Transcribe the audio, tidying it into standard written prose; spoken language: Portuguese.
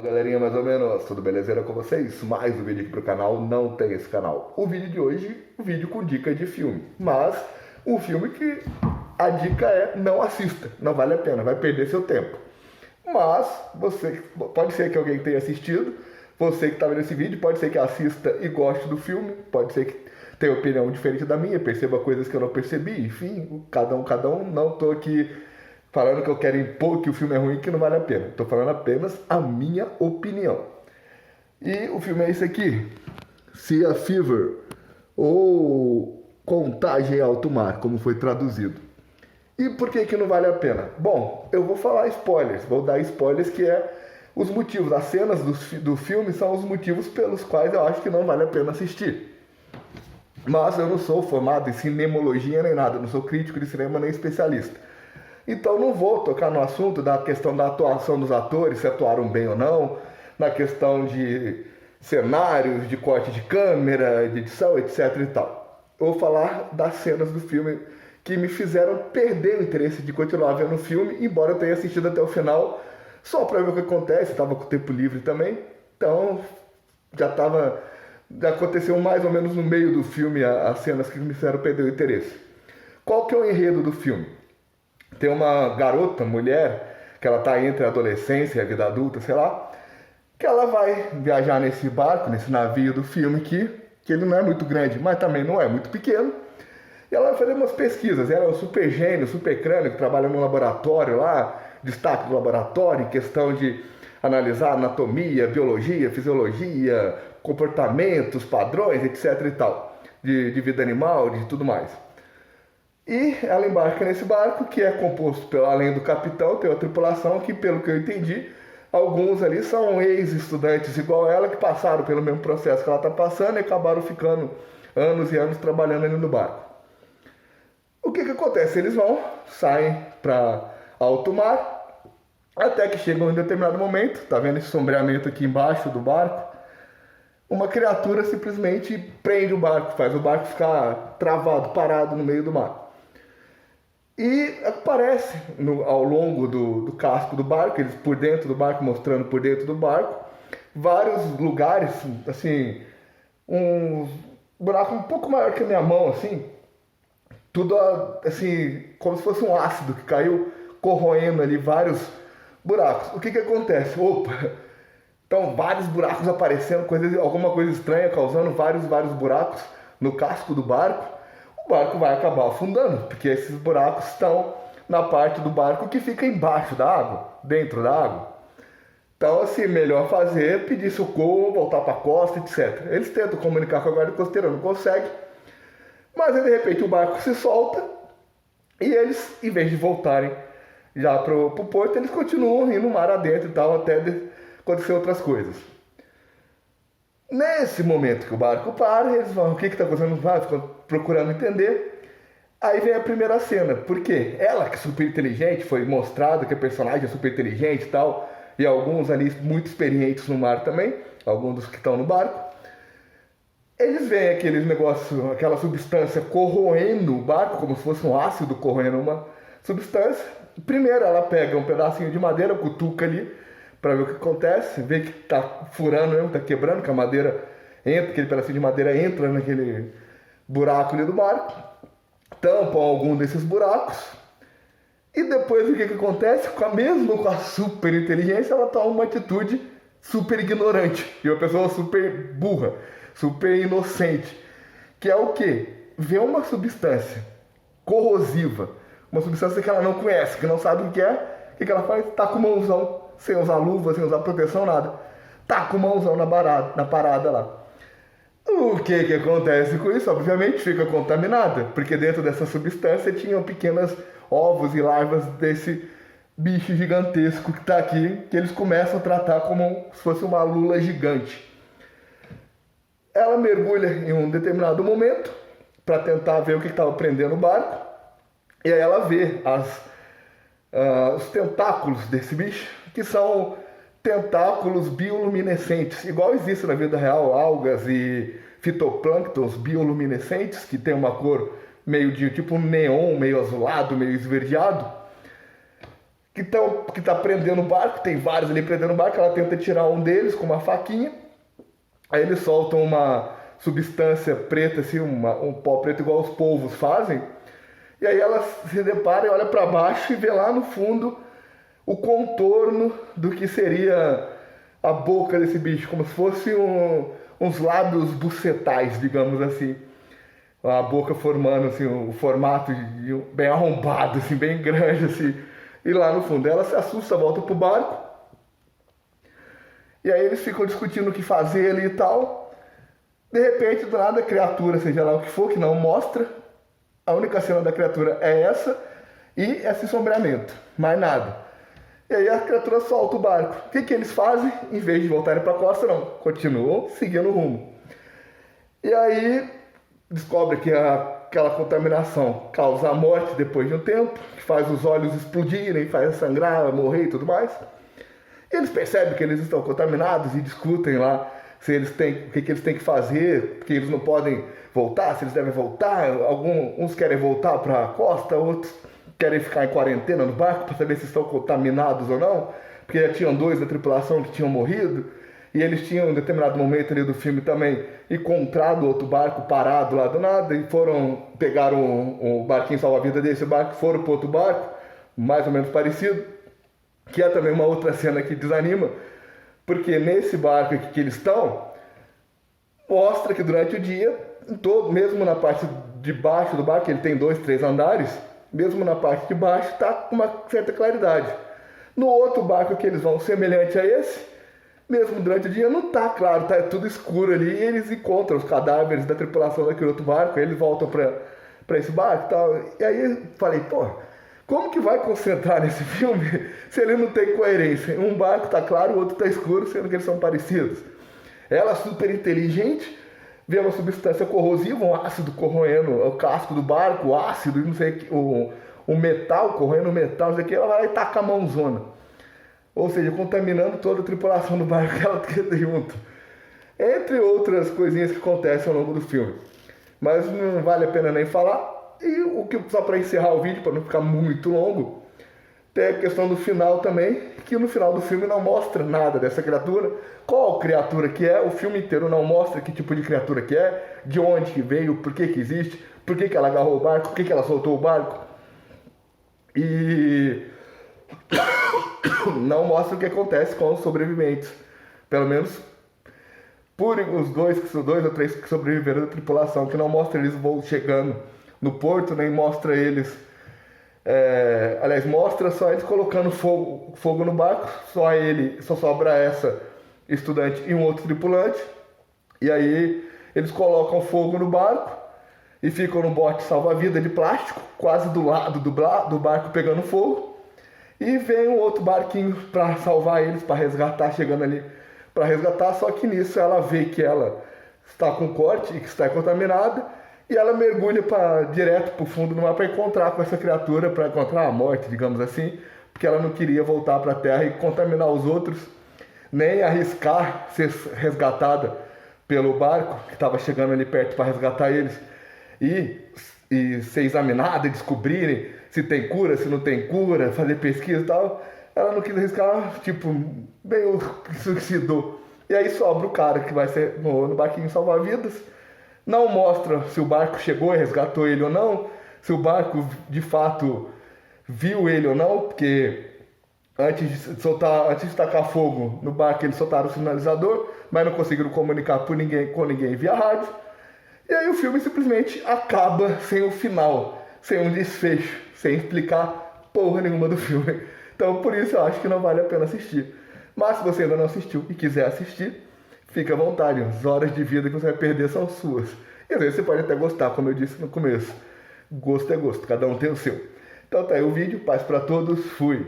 Galerinha, mais ou menos, tudo belezeira com vocês? Mais um vídeo aqui pro canal, não tem esse canal. O vídeo de hoje, um vídeo com dica de filme, mas um filme que a dica é não assista, não vale a pena, vai perder seu tempo. Mas, pode ser que alguém tenha assistido, você que tá vendo esse vídeo, pode ser que assista e goste do filme, pode ser que tenha opinião diferente da minha, perceba coisas que eu não percebi, enfim, cada um, não tô aqui falando que eu quero impor que o filme é ruim, que não vale a pena. Estou falando apenas a minha opinião. E o filme é esse aqui, Sea Fever, ou Contagem em Alto Mar, como foi traduzido. E por que que não vale a pena? Bom, eu vou falar spoilers, vou dar spoilers que é os motivos, as cenas do filme são os motivos pelos quais eu acho que não vale a pena assistir. Mas eu não sou formado em cinemologia nem nada, não sou crítico de cinema nem especialista. Então não vou tocar no assunto da questão da atuação dos atores, se atuaram bem ou não, na questão de cenários, de corte de câmera, de edição, etc e tal. Eu vou falar das cenas do filme que me fizeram perder o interesse de continuar vendo o filme, embora eu tenha assistido até o final, só para ver o que acontece, estava com o tempo livre também, então já aconteceu mais ou menos no meio do filme as cenas que me fizeram perder o interesse. Qual que é o enredo do filme? Tem uma garota, mulher, que ela tá entre a adolescência e a vida adulta, sei lá, que ela vai viajar nesse barco, nesse navio do filme que ele não é muito grande, mas também não é muito pequeno. E ela vai fazer umas pesquisas. Ela é um super gênio, super crânio, que trabalha no laboratório lá, destaque do laboratório, em questão de analisar anatomia, biologia, fisiologia, comportamentos, padrões, etc e tal, de vida animal, de tudo mais. E ela embarca nesse barco, que é composto pelo, além do capitão, tem uma tripulação que, pelo que eu entendi, alguns ali são ex-estudantes igual ela, que passaram pelo mesmo processo que ela está passando e acabaram ficando anos e anos trabalhando ali no barco. O que acontece? Eles saem para alto mar, até que chegam em determinado momento, tá vendo esse sombreamento aqui embaixo do barco? Uma criatura simplesmente prende o barco, faz o barco ficar travado, parado no meio do mar. E aparece ao longo do casco do barco, eles por dentro do barco, mostrando por dentro do barco, vários lugares, assim, um buraco um pouco maior que a minha mão, assim, tudo assim, como se fosse um ácido que caiu corroendo ali vários buracos. O que acontece? Opa! Então, vários buracos aparecendo, alguma coisa estranha causando vários buracos no casco do barco. O barco vai acabar afundando, porque esses buracos estão na parte do barco que fica embaixo da água, dentro da água. Então, assim, melhor fazer, pedir socorro, voltar para a costa, etc. Eles tentam comunicar com a guarda costeira, não conseguem. Mas aí, de repente, o barco se solta e eles, em vez de voltarem já pro porto, eles continuam indo no mar adentro e tal, até acontecer outras coisas. Nesse momento que o barco para, eles vão, o que está acontecendo? Ficam procurando entender. Aí vem a primeira cena, porque ela, que é super inteligente, foi mostrado que a personagem é super inteligente e tal, e alguns ali muito experientes no mar também, alguns dos que estão no barco. Eles veem aqueles negócios, aquela substância corroendo o barco, como se fosse um ácido corroendo uma substância. Primeiro ela pega um pedacinho de madeira, cutuca ali, para ver o que acontece, vê que tá furando mesmo, tá quebrando, que a madeira entra, aquele pedacinho de madeira entra naquele buraco ali do barco, tampam algum desses buracos, e depois o que acontece? Mesmo com a super inteligência, ela toma uma atitude super ignorante, e uma pessoa super burra, super inocente, que é o quê? Vê uma substância corrosiva, uma substância que ela não conhece, que não sabe o que é, o que ela faz? Tá com mãozão, sem usar luva, sem usar proteção, nada. Tá com mãozão na parada lá. O que acontece com isso? Obviamente fica contaminada, porque dentro dessa substância tinham pequenos ovos e larvas desse bicho gigantesco que está aqui, que eles começam a tratar como se fosse uma lula gigante. Ela mergulha em um determinado momento para tentar ver o que estava prendendo o barco, e aí ela vê os tentáculos desse bicho, que são tentáculos bioluminescentes, igual existe na vida real, algas e fitoplânctons bioluminescentes, que tem uma cor meio de tipo neon, meio azulado, meio esverdeado, que tá prendendo o barco, tem vários ali prendendo o barco, ela tenta tirar um deles com uma faquinha, aí eles soltam uma substância preta, assim, um pó preto igual os polvos fazem, e aí ela se depara e olha para baixo e vê lá no fundo o contorno do que seria a boca desse bicho, como se fosse uns lábios bucetais, digamos assim. A boca formando assim, o formato bem arrombado, assim, bem grande, assim. E lá no fundo ela se assusta, volta pro barco. E aí eles ficam discutindo o que fazer ali e tal. De repente, do nada, a criatura, seja lá o que for, que não mostra, a única cena da criatura é essa e esse sombreamento, mais nada. E aí a criatura solta o barco. O que eles fazem? Em vez de voltarem para a costa, não. Continuam seguindo o rumo. E aí descobre que aquela contaminação causa a morte depois de um tempo, que faz os olhos explodirem, faz sangrar, morrer e tudo mais. E eles percebem que eles estão contaminados e discutem lá se eles têm, o que eles têm que fazer, porque eles não podem voltar, se eles devem voltar. Uns querem voltar para a costa, outros querem ficar em quarentena no barco para saber se estão contaminados ou não, porque já tinham 2 da tripulação que tinham morrido, e eles tinham, em determinado momento ali do filme também, encontrado outro barco parado lá do nada, e pegaram um barquinho salva-vida desse barco, foram para outro barco, mais ou menos parecido, que é também uma outra cena que desanima, porque nesse barco aqui que eles estão, mostra que durante o dia, mesmo na parte de baixo do barco, ele tem 2, 3 andares, mesmo na parte de baixo, está com uma certa claridade. No outro barco que eles vão, semelhante a esse, mesmo durante o dia, não está claro, está tudo escuro ali, e eles encontram os cadáveres da tripulação daquele outro barco, aí eles voltam para esse barco e tal. E aí falei, pô, como que vai concentrar nesse filme se ele não tem coerência? Um barco está claro, o outro está escuro, sendo que eles são parecidos. Ela, super inteligente, vê uma substância corrosiva, um ácido corroendo o casco do barco, o ácido, não sei o metal, corroendo o metal, não sei o que, ela vai lá e taca a mãozona. Ou seja, contaminando toda a tripulação do barco que ela tem junto. Entre outras coisinhas que acontecem ao longo do filme. Mas não vale a pena nem falar. E só para encerrar o vídeo, para não ficar muito longo, tem a questão do final também, que no final do filme não mostra nada dessa criatura, qual criatura que é, o filme inteiro não mostra que tipo de criatura que é, de onde que veio, por que existe, por que ela agarrou o barco, por que ela soltou o barco. E não mostra o que acontece com os sobreviventes. Pelo menos por os 2 ou 3 que sobreviveram da tripulação, que não mostra eles chegando no porto, nem mostra eles... aliás, mostra só eles colocando fogo no barco, só sobra essa estudante e um outro tripulante, e aí eles colocam fogo no barco e ficam no bote salva-vida de plástico, quase do lado do barco pegando fogo, e vem um outro barquinho para salvar eles, para resgatar, chegando ali para resgatar, só que nisso ela vê que ela está com corte e que está contaminada, e ela mergulha direto para o fundo do mar para encontrar com essa criatura, para encontrar a morte, digamos assim, porque ela não queria voltar para a Terra e contaminar os outros, nem arriscar ser resgatada pelo barco que estava chegando ali perto para resgatar eles, e ser examinada e descobrirem se tem cura, se não tem cura, fazer pesquisa e tal. Ela não quis arriscar, tipo, bem suicidou. E aí sobra o cara que vai ser no barquinho salva-vidas. Não mostra se o barco chegou e resgatou ele ou não, se o barco de fato viu ele ou não, porque antes de tacar fogo no barco eles soltaram o sinalizador, mas não conseguiram comunicar com ninguém via rádio. E aí o filme simplesmente acaba sem o final, sem um desfecho, sem explicar porra nenhuma do filme. Então por isso eu acho que não vale a pena assistir. Mas se você ainda não assistiu e quiser assistir, fica à vontade, as horas de vida que você vai perder são suas. E às vezes você pode até gostar, como eu disse no começo. Gosto é gosto, cada um tem o seu. Então tá aí o vídeo, paz pra todos, fui!